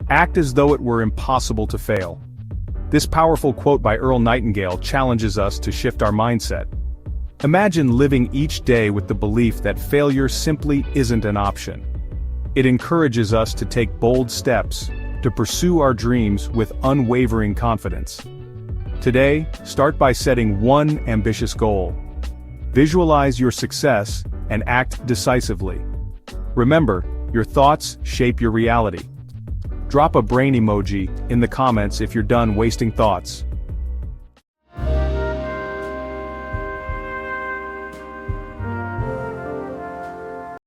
Act as though it were impossible to fail. This powerful quote by Earl Nightingale challenges us to shift our mindset. Imagine living each day with the belief that failure simply isn't an option. It encourages us to take bold steps, to pursue our dreams with unwavering confidence. Today, start by setting one ambitious goal. Visualize your success and act decisively. Remember, your thoughts shape your reality. Drop a brain emoji in the comments if you're done wasting thoughts.